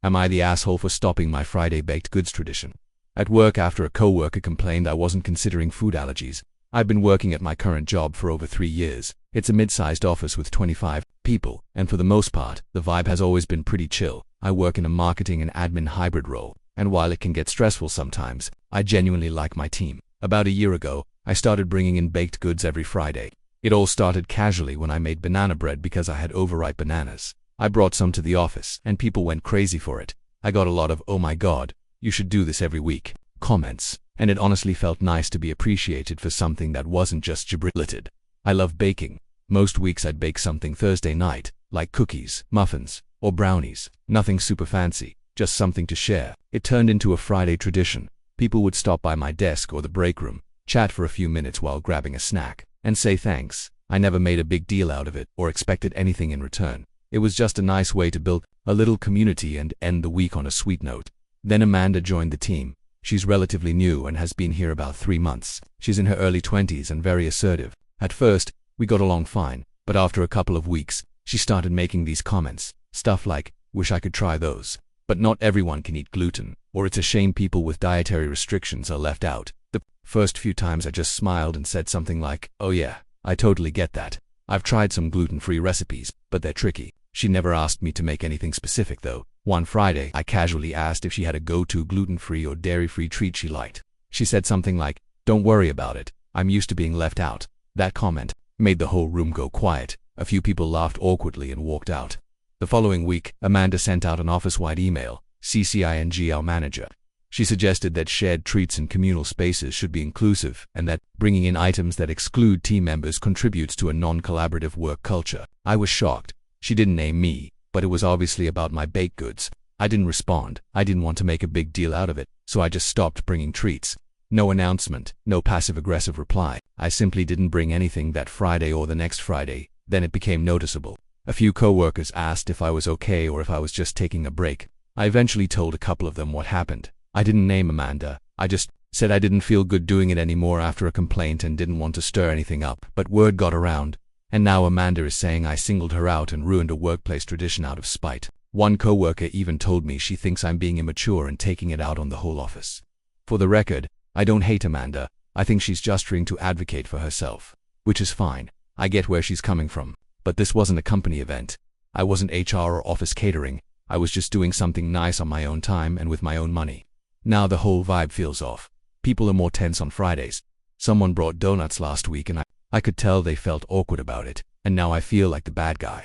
Am I the asshole for stopping my Friday baked goods tradition? At work, after a coworker complained I wasn't considering food allergies, I've been working at my current job for over 3 years. It's a mid-sized office with 25 people, and for the most part, the vibe has always been pretty chill. I work in a marketing and admin hybrid role, and while it can get stressful sometimes, I genuinely like my team. About a year ago, I started bringing in baked goods every Friday. It all started casually when I made banana bread because I had overripe bananas. I brought some to the office, and people went crazy for it. I got a lot of "oh my god, you should do this every week" comments, and it honestly felt nice to be appreciated for something that wasn't just gibberelled. I love baking. Most weeks I'd bake something Thursday night, like cookies, muffins, or brownies. Nothing super fancy, just something to share. It turned into a Friday tradition. People would stop by my desk or the break room, chat for a few minutes while grabbing a snack, and say thanks. I never made a big deal out of it or expected anything in return. It was just a nice way to build a little community and end the week on a sweet note. Then Amanda joined the team. She's relatively new and has been here about 3 months. She's in her early 20s and very assertive. At first, we got along fine, but after a couple of weeks, she started making these comments. Stuff like, "wish I could try those, but not everyone can eat gluten," or "it's a shame people with dietary restrictions are left out." The first few times I just smiled and said something like, "Oh yeah, I totally get that. I've tried some gluten-free recipes, but they're tricky." She never asked me to make anything specific though. One Friday, I casually asked if she had a go-to gluten-free or dairy-free treat she liked. She said something like, "Don't worry about it. I'm used to being left out." That comment made the whole room go quiet. A few people laughed awkwardly and walked out. The following week, Amanda sent out an office-wide email, CCing our manager. She suggested that shared treats in communal spaces should be inclusive and that bringing in items that exclude team members contributes to a non-collaborative work culture. I was shocked. She didn't name me, but it was obviously about my baked goods. I didn't respond. I didn't want to make a big deal out of it, so I just stopped bringing treats. No announcement, no passive-aggressive reply. I simply didn't bring anything that Friday or the next Friday. Then it became noticeable. A few coworkers asked if I was okay or if I was just taking a break. I eventually told a couple of them what happened. I didn't name Amanda. I just said I didn't feel good doing it anymore after a complaint and didn't want to stir anything up. But word got around. And now Amanda is saying I singled her out and ruined a workplace tradition out of spite. One coworker even told me she thinks I'm being immature and taking it out on the whole office. For the record, I don't hate Amanda. I think she's just trying to advocate for herself, which is fine. I get where she's coming from. But this wasn't a company event. I wasn't HR or office catering. I was just doing something nice on my own time and with my own money. Now the whole vibe feels off. People are more tense on Fridays. Someone brought donuts last week and I could tell they felt awkward about it, and now I feel like the bad guy.